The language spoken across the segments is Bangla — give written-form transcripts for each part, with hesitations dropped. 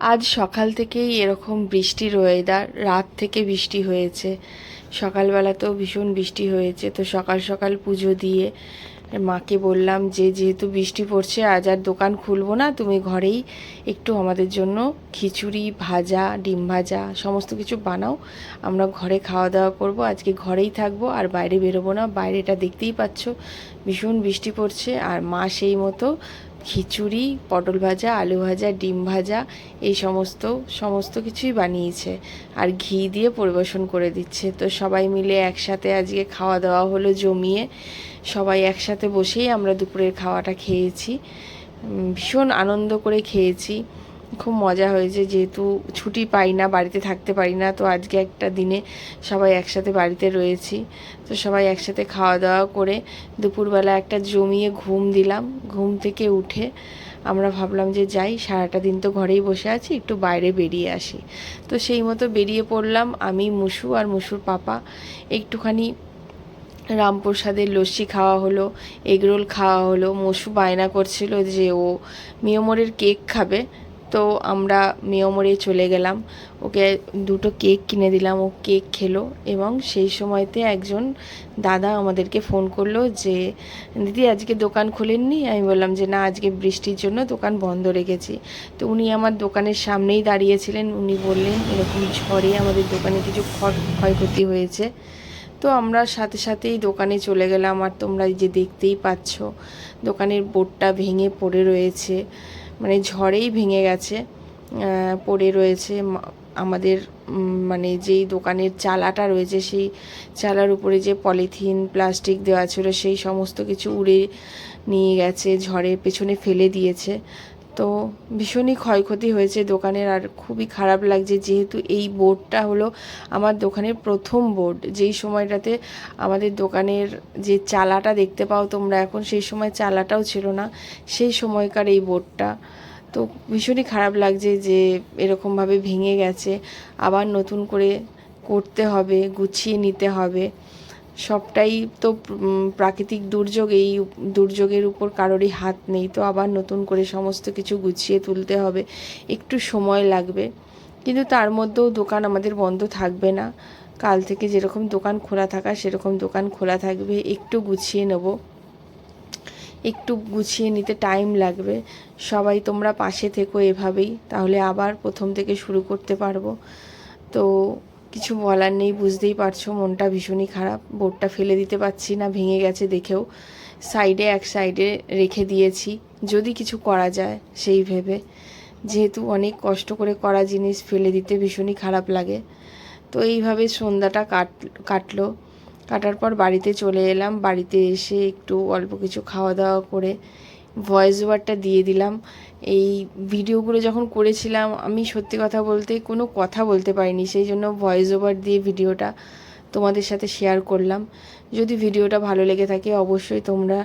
আজ সকাল থেকেই এরকম বৃষ্টির ওয়েদার, রাত থেকে বৃষ্টি হয়েছে, সকালবেলাতেও ভীষণ বৃষ্টি হয়েছে। তো সকাল সকাল পুজো দিয়ে মাকে বললাম যে যেহেতু বৃষ্টি পড়ছে আজ আর দোকান খুলবো না, তুমি ঘরেই একটু আমাদের জন্য খিচুড়ি, ভাজা, ডিম ভাজা সমস্ত কিছু বানাও, আমরা ঘরে খাওয়া দাওয়া করব, আজকে ঘরেই থাকবো আর বাইরে বেরোবো না। বাইরেটা দেখতেই পাচ্ছ ভীষণ বৃষ্টি পড়ছে। আর মা সেই মতো খিচুড়ি, পটল ভাজা, আলু ভাজা, ডিম ভাজা এই সমস্ত সমস্ত কিছুই বানিয়েছে আর ঘি দিয়ে পরিবেশন করে দিচ্ছে। তো সবাই মিলে একসাথে আজকে খাওয়া দাওয়া হলো জমিয়ে, সবাই একসাথে বসেই আমরা দুপুরের খাওয়াটা খেয়েছি, ভীষণ আনন্দ করে খেয়েছি, খুব মজা হয়েছে। যেহেতু ছুটি পাই না, বাড়িতে থাকতে পারি না, তো আজকে একটা দিনে সবাই একসাথে বাড়িতে রয়েছি। তো সবাই একসাথে খাওয়া দাওয়া করে দুপুরবেলা একটা জমিয়ে ঘুম দিলাম। ঘুম থেকে উঠে আমরা ভাবলাম যে যাই, সারাটা দিন তো ঘরেই বসে আছি, একটু বাইরে বেরিয়ে আসি। তো সেই মতো বেরিয়ে পড়লাম আমি, মুসু আর মুসুর পাপা। একটুখানি রামপ্রসাদের লস্যি খাওয়া হলো, এগরোল খাওয়া হলো। মসু বায়না করছিল যে ও মিয়মরের কেক খাবে, তো আমরা মিয়মরে চলে গেলাম, ওকে দুটো কেক কিনে দিলাম, ও কেক খেলো। এবং সেই সময়তে একজন দাদা আমাদেরকে ফোন করলো যে দিদি আজকে দোকান খোলেননি। আমি বললাম যে না, আজকে বৃষ্টির জন্য দোকান বন্ধ রেখেছি। তো উনি আমার দোকানের সামনেই দাঁড়িয়েছিলেন, উনি বললেন এরকম ঝড়ে আমাদের দোকানে কিছু ক্ষয়ক্ষতি হয়েছে। তো আমরা সাথে সাথেই দোকানে চলে গেলাম। আর তোমরা যে দেখতেই পাচ্ছ দোকানের বোর্ডটা ভেঙে পড়ে রয়েছে, মানে ঝড়েই ভেঙে গেছে, পড়ে রয়েছে। আমাদের মানে যেই দোকানের চালাটা রয়েছে সেই চালার উপরে যে পলিথিন প্লাস্টিক দেওয়া ছিল সেই সমস্ত কিছু উড়ে নিয়ে গেছে, ঝড়ে পেছনে ফেলে দিয়েছে। তো ভীষণই ক্ষয়ক্ষতি হয়েছে দোকানের। আর খুবই খারাপ লাগছে, যেহেতু এই বোর্ডটা হলো আমার দোকানের প্রথম বোর্ড। যেই সময়টাতে আমাদের দোকানের যে চালাটা দেখতে পাও তোমরা এখন, সেই সময় চালাটাও ছিল না, সেই সময়কার এই বোর্ডটা। তো ভীষণই খারাপ লাগছে যে এরকমভাবে ভেঙে গেছে, আবার নতুন করে করতে হবে, গুছিয়ে নিতে হবে। সবটাই তো প্রাকৃতিক দুর্যোগ, এই দুর্যোগের উপর কারোরই হাত নেই। তো আবার নতুন করে সমস্ত কিছু গুছিয়ে তুলতে হবে, একটু সময় লাগবে। কিন্তু তার মধ্যেও দোকান আমাদের বন্ধ থাকবে না, কাল থেকে যেরকম দোকান খোলা থাকা সেরকম দোকান খোলা থাকবে। একটু গুছিয়ে নেব, একটু গুছিয়ে নিতে টাইম লাগবে। সবাই তোমরা পাশে থেকো এভাবেই, তাহলে আবার প্রথম থেকে শুরু করতে পারবো। তো কিছু বলার নেই, বুঝতেই পারছো মনটা ভীষণই খারাপ। বোর্ডটা ফেলে দিতে পারছি না, ভেঙে গেছে দেখেও সাইডে এক সাইডে রেখে দিয়েছি, যদি কিছু করা যায় সেই ভেবে। যেহেতু অনেক কষ্ট করে করা জিনিস ফেলে দিতে ভীষণই খারাপ লাগে। তো এইভাবে সন্ধ্যাটা কাটলো। কাটার পর বাড়িতে চলে এলাম। বাড়িতে এসে একটু অল্প কিছু খাওয়া দাওয়া করে ভয়েস ওভারটা দিয়ে দিলাম। এই ভিডিওগুলো যখন করেছিলাম আমি সত্যি কথা বলতে কোনো কথা বলতে পারিনি, সেই জন্য ভয়েস ওভার দিয়ে ভিডিওটা তোমাদের সাথে শেয়ার করলাম। যদি ভিডিওটা ভালো লেগে থাকে অবশ্যই তোমরা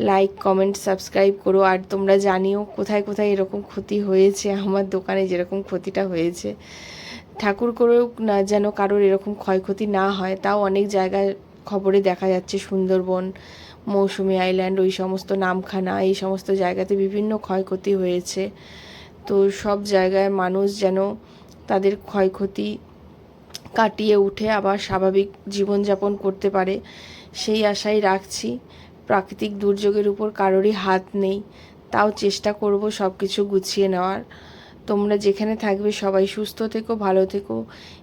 লাইক, কমেন্ট, সাবস্ক্রাইব করো। আর তোমরা জানিও কোথায় কোথায় এরকম ক্ষতি হয়েছে, আমার দোকানে যেরকম ক্ষতিটা হয়েছে। ঠাকুর করেও না যেন কারোর এরকম ক্ষয়ক্ষতি না হয়। তাও অনেক জায়গায় খবরে দেখা যাচ্ছে সুন্দরবন, মৌসুমী আইল্যান্ড, ওই সমস্ত নামখানা, এই সমস্ত জায়গাতে বিভিন্ন ক্ষয়ক্ষতি হয়েছে। তো সব জায়গায় মানুষ যেন তাদের ক্ষয়ক্ষতি কাটিয়ে উঠে আবার স্বাভাবিক জীবনযাপন করতে পারে, সেই আশাই রাখছি। প্রাকৃতিক দুর্যোগের উপর কারোরই হাত নেই, তাও চেষ্টা করব সব কিছু গুছিয়ে নেওয়ার। তোমরা যেখানে থাকবে সবাই সুস্থ থেকো, ভালো থেকো।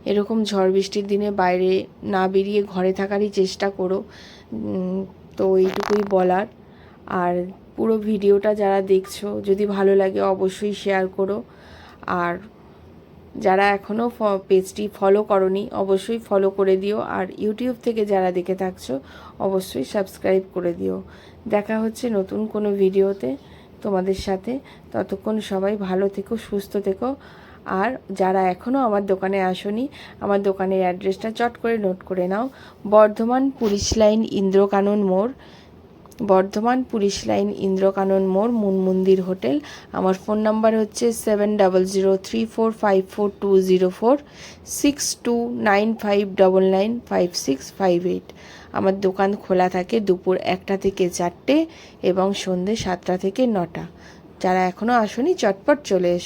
এরকম ঝড় বৃষ্টির দিনে বাইরে না বেরিয়ে ঘরে থাকারই চেষ্টা করো। তো এইটুকুই বলার। আর পুরো ভিডিওটা যারা দেখছো যদি ভালো লাগে অবশ্যই শেয়ার করো। আর যারা এখনও পেজটি ফলো করনি অবশ্যই ফলো করে দিও। আর ইউটিউব থেকে যারা দেখে থাকছো অবশ্যই সাবস্ক্রাইব করে দিও। দেখা হচ্ছে নতুন কোনো ভিডিওতে তোমাদের সাথে। ততক্ষণ সবাই ভালো থেকো, সুস্থ থেকো। আর যারা এখনও আমার দোকানে আসোনি, আমার দোকানের অ্যাড্রেসটা চট করে নোট করে নাও। বর্ধমান পুলিশ লাইন, ইন্দ্রকানন মোড়, বর্ধমান পুলিশ লাইন, ইন্দ্রকানন মোড়, মুন মন্দির হোটেল। আমার ফোন নাম্বার হচ্ছে 7003454204, 6295995658। আমার দোকান খোলা থাকে দুপুর 1টা থেকে 4টে এবং সন্ধ্যে 7টা থেকে 9টা। যারা এখনও আসোনি চটপট চলে এসো।